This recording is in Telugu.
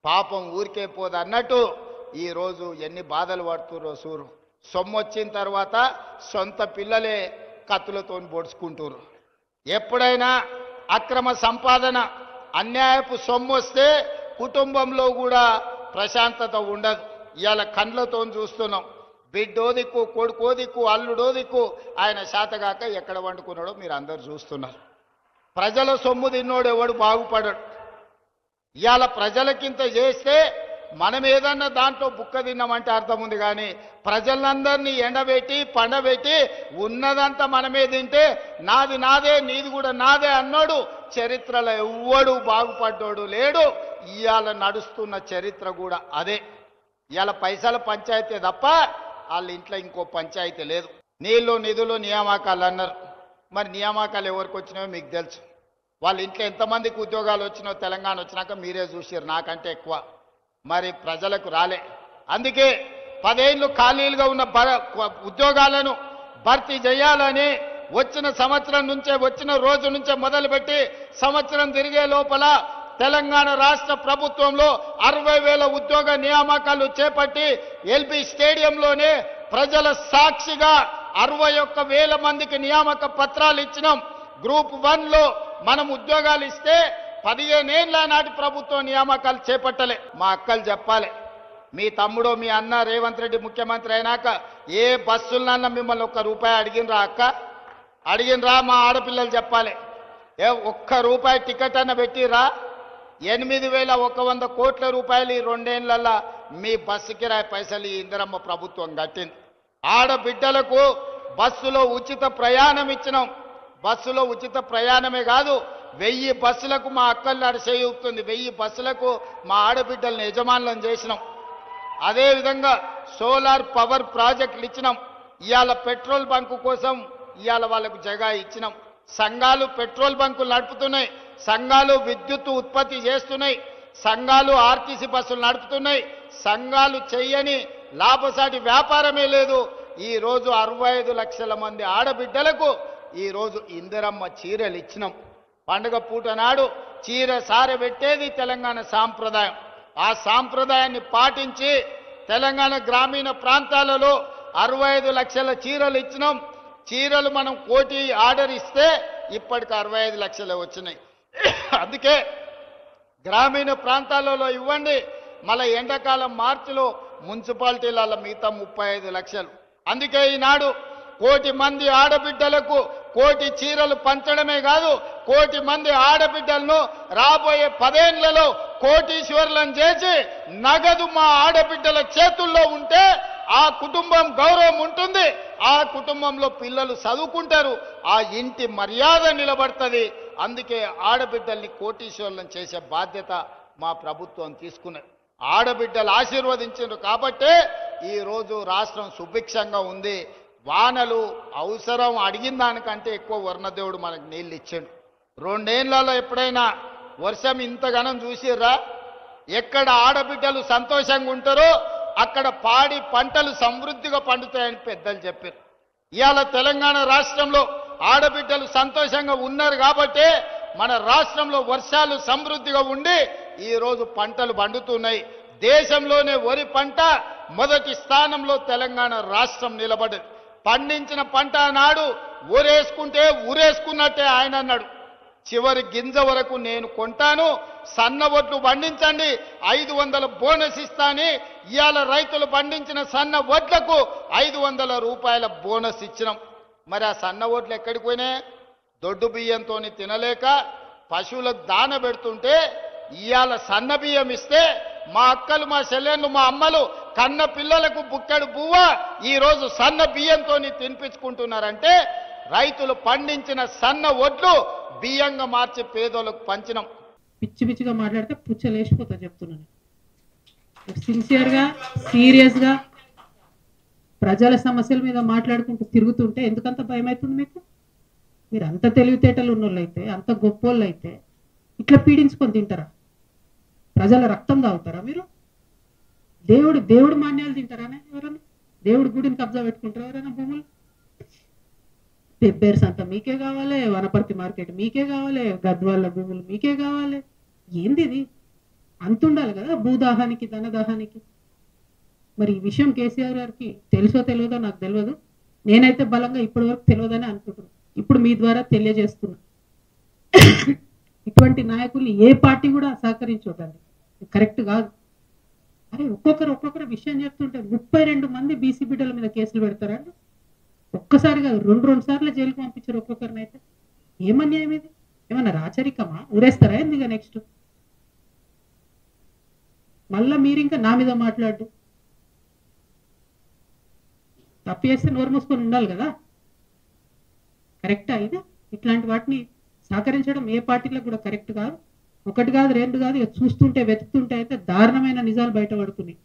పాపం ఊరికే పోదు అన్నట్టు ఈరోజు ఎన్ని బాధలు పడుతుర్రో సూరు. సొమ్ము వచ్చిన తర్వాత సొంత పిల్లలే కత్తులతో పొడుచుకుంటారు. ఎప్పుడైనా అక్రమ సంపాదన అన్యాయపు సొమ్ము వస్తే కుటుంబంలో కూడా ప్రశాంతత ఉండదు. ఇవాళ కండ్లతో చూస్తున్నాం. బిడ్డో దిక్కు, కొడుకో దిక్కు, అల్లుడో దిక్కు, ఆయన శాతగాక ఎక్కడ వండుకున్నాడో మీరు అందరు చూస్తున్నారు. ప్రజల సొమ్ము తిన్నోడు ఎవడు బాగుపడడు. ఇవాళ ప్రజలకింత చేస్తే మనం ఏదన్నా దాంట్లో బుక్క తిన్నామంటే అర్థం ఉంది. కానీ ప్రజలందరినీ ఎండబెట్టి పండబెట్టి ఉన్నదంతా మనమే తింటే నాది నాదే నీది కూడా నాదే అన్నాడు చరిత్రలో ఎవ్వడు బాగుపడ్డాడు లేడు. ఇవాళ నడుస్తున్న చరిత్ర కూడా అదే. ఇవాళ పైసల పంచాయతీ తప్ప వాళ్ళ ఇంట్లో ఇంకో పంచాయతీ లేదు. నీళ్ళు నిధులు నియామకాలు అన్నారు. మరి నియామకాలు ఎవరికి వచ్చినాయో మీకు తెలుసు. వాళ్ళ ఇంట్లో ఎంతమందికి ఉద్యోగాలు వచ్చినాయో తెలంగాణ వచ్చినాక మీరే చూసారు, నాకంటే ఎక్కువ. మరి ప్రజలకు రాలే. అందుకే 10 ఏళ్ళు ఖాళీలుగా ఉన్న ఉద్యోగాలను భర్తీ చేయాలని వచ్చిన సంవత్సరం నుంచే, వచ్చిన రోజు నుంచే మొదలుపెట్టి సంవత్సరం తిరిగే లోపల తెలంగాణ రాష్ట్ర ప్రభుత్వంలో 60,000 ఉద్యోగ నియామకాలు చేపట్టి ఎల్బీ స్టేడియంలోనే ప్రజల సాక్షిగా 61,000 మందికి నియామక పత్రాలు ఇచ్చినాం. గ్రూప్ 1లో మనం ఉద్యోగాలు ఇస్తే 15 ఏళ్ల నాటి ప్రభుత్వం నియామకాలు చేపట్టలే. మా అక్కలు చెప్పాలి, మీ తమ్ముడో మీ అన్న రేవంత్ రెడ్డి ముఖ్యమంత్రి అయినాక ఏ బస్సులన్నా మిమ్మల్ని ₹1 అడిగినరా? అక్క అడిగినరా? మా ఆడపిల్లలు చెప్పాలి. ₹1 టికెట్ అన్న పెట్టిరా? 8,100 కోట్ల రూపాయలు ఈ 2 ఏళ్లలో మీ బస్సు కిరాయి పైసలు ఈ ఇందిరమ్మ ప్రభుత్వం కట్టింది. ఆడబిడ్డలకు బస్సులో ఉచిత ప్రయాణం ఇచ్చినాం. బస్సులో ఉచిత ప్రయాణమే కాదు, 1000 బస్సులకు మా అక్కలు అడిసేయుతుంది. 1000 బస్సులకు మా ఆడబిడ్డలను యజమానులను చేసినాం. అదేవిధంగా సోలార్ పవర్ ప్రాజెక్టులు ఇచ్చినాం. ఇవాళ పెట్రోల్ బంకు కోసం ఇవాళ వాళ్ళకు జగా ఇచ్చినాం. సంఘాలు పెట్రోల్ బంకులు నడుపుతున్నాయి, సంఘాలు విద్యుత్ ఉత్పత్తి చేస్తున్నాయి, సంఘాలు ఆర్టీసీ బస్సులు నడుపుతున్నాయి. సంఘాలు చెయ్యని లాభసాటి వ్యాపారమే లేదు. ఈరోజు 65 లక్షల మంది ఆడబిడ్డలకు ఈరోజు ఇందిరమ్మ చీరలు ఇచ్చినాం. పండుగ పూట నాడు చీర సారె పెట్టేది తెలంగాణ సాంప్రదాయం. ఆ సాంప్రదాయాన్ని పాటించి తెలంగాణ గ్రామీణ ప్రాంతాలలో 65 లక్షల చీరలు ఇచ్చినాం. చీరలు మనం 1 కోటి ఆర్డర్ ఇస్తే ఇప్పటికి 65 లక్షలే వచ్చినాయి. అందుకే గ్రామీణ ప్రాంతాలలో ఇవ్వండి. మళ్ళీ ఎండాకాలం మార్చిలో మున్సిపాలిటీలలో మిగతా 35 లక్షలు. అందుకే ఈనాడు 1 కోటి మంది ఆడబిడ్డలకు 1 కోటి చీరలు పంచడమే కాదు, 1 కోటి మంది ఆడబిడ్డలను రాబోయే 10 ఏళ్లలో కోటీశ్వరులను చేసి నగదు మా ఆడబిడ్డల చేతుల్లో ఉంటే ఆ కుటుంబం గౌరవం ఉంటుంది. ఆ కుటుంబంలో పిల్లలు చదువుకుంటారు, ఆ ఇంటి మర్యాద నిలబడుతుంది. అందుకే ఆడబిడ్డల్ని కోటీశ్వరులను చేసే బాధ్యత మా ప్రభుత్వం తీసుకున్నది. ఆడబిడ్డలు ఆశీర్వదించారు కాబట్టే ఈరోజు రాష్ట్రం సుభిక్షంగా ఉంది. వానలు అవసరం అడిగిన దానికంటే ఎక్కువ వర్ణదేవుడు మనకు నీళ్ళు ఇచ్చాడు. 2 ఏళ్లలో ఎప్పుడైనా వర్షం ఇంతగానం చూసిర్రా? ఎక్కడ ఆడబిడ్డలు సంతోషంగా ఉంటారో అక్కడ పాడి పంటలు సమృద్ధిగా పండుతాయని పెద్దలు చెప్పారు. ఇవాళ తెలంగాణ రాష్ట్రంలో ఆడబిడ్డలు సంతోషంగా ఉన్నారు కాబట్టే మన రాష్ట్రంలో వర్షాలు సమృద్ధిగా ఉండి ఈరోజు పంటలు పండుతున్నాయి. దేశంలోనే వరి పంట మొదటి స్థానంలో తెలంగాణ రాష్ట్రం నిలబడ్డది. పండించిన పంట నాడు ఊరేసుకుంటే ఊరేసుకున్నట్టే ఆయన అన్నాడు. చివరి గింజ వరకు నేను కొంటాను, సన్న వడ్లు పండించండి, 500 బోనస్ ఇస్తాని ఇవాళ రైతులు పండించిన సన్న వడ్లకు ₹500 బోనస్ ఇచ్చినాం. మరి ఆ సన్న వడ్లు ఎక్కడికి పోయినాయి? దొడ్డు బియ్యంతో తినలేక పశువులకు దాన పెడుతుంటే ఇవాళ సన్న బియ్యం ఇస్తే మా అక్కలు, మా చెల్లెళ్ళు, మా అమ్మలు కన్న పిల్లలకు బుక్కెడు బువ్వ ఈరోజు సన్న బియ్యంతో తినిపించుకుంటున్నారంటే రైతులు పండించిన సన్న వడ్లు బియ్యంగా మార్చి పేదోళ్ళకు పంచినాం. పిచ్చి పిచ్చిగా మాట్లాడితే పుచ్చలేసిపోతా చెప్తున్నాను. సిన్సియర్గా సీరియస్గా ప్రజల సమస్యల మీద మాట్లాడుకుంటూ తిరుగుతుంటే ఎందుకంత భయం అవుతుంది మీకు? మీరు అంత తెలివితేటలు ఉన్నోళ్ళు అయితే, అంత గొప్పోళ్ళు అయితే ఇట్లా పీడించుకొని తింటారా? ప్రజల రక్తం తాగుతారా మీరు? దేవుడు మాన్యాలు తింటారానే ఎవరన్నా? దేవుడి గుడిని కబ్జా పెట్టుకుంటారా ఎవరైనా? భూములు పెబ్బేర్స్ అంతా మీకే కావాలి, వనపర్తి మార్కెట్ మీకే కావాలి, గద్వాళ్ళ భూములు మీకే కావాలి. ఏంది ఇది? అంతుండాలి కదా భూదాహానికి ధనదాహానికి. మరి ఈ విషయం కేసీఆర్ గారికి తెలుసో తెలియదో నాకు తెలియదు. నేనైతే బలంగా ఇప్పటి వరకు తెలియదని అనుకుంటున్నాను. ఇప్పుడు మీ ద్వారా తెలియజేస్తున్నా, ఇటువంటి నాయకుల్ని ఏ పార్టీ కూడా సహకరించొద్దండి, కరెక్ట్ కాదు. అరే ఒక్కొక్కరు విషయం చెప్తుంటే 32 మంది బీసీ బిడ్డల మీద కేసులు పెడతారండి. ఒక్కసారి కాదు, రెండు సార్లు జైలుకు పంపించారు ఒక్కొక్కరిని. అయితే ఏమన్యాయం ఇది? ఏమన్నా రాచరికమా? ఊరేస్తారా ఎందుకు? నెక్స్ట్ మళ్ళా మీరు ఇంకా నా మీద మాట్లాడు. తప్పు చేస్తే నోరు మూసుకొని ఉండాలి కదా, కరెక్టా ఇది? ఇట్లాంటి వాటిని సహకరించడం ఏ పార్టీలకు కూడా కరెక్ట్ కాదు. ఒకటి కాదు, రెండు కాదు, ఇక చూస్తుంటే వెతుకుతుంటే అయితే దారుణమైన నిజాలు బయటపడుతున్నాయి.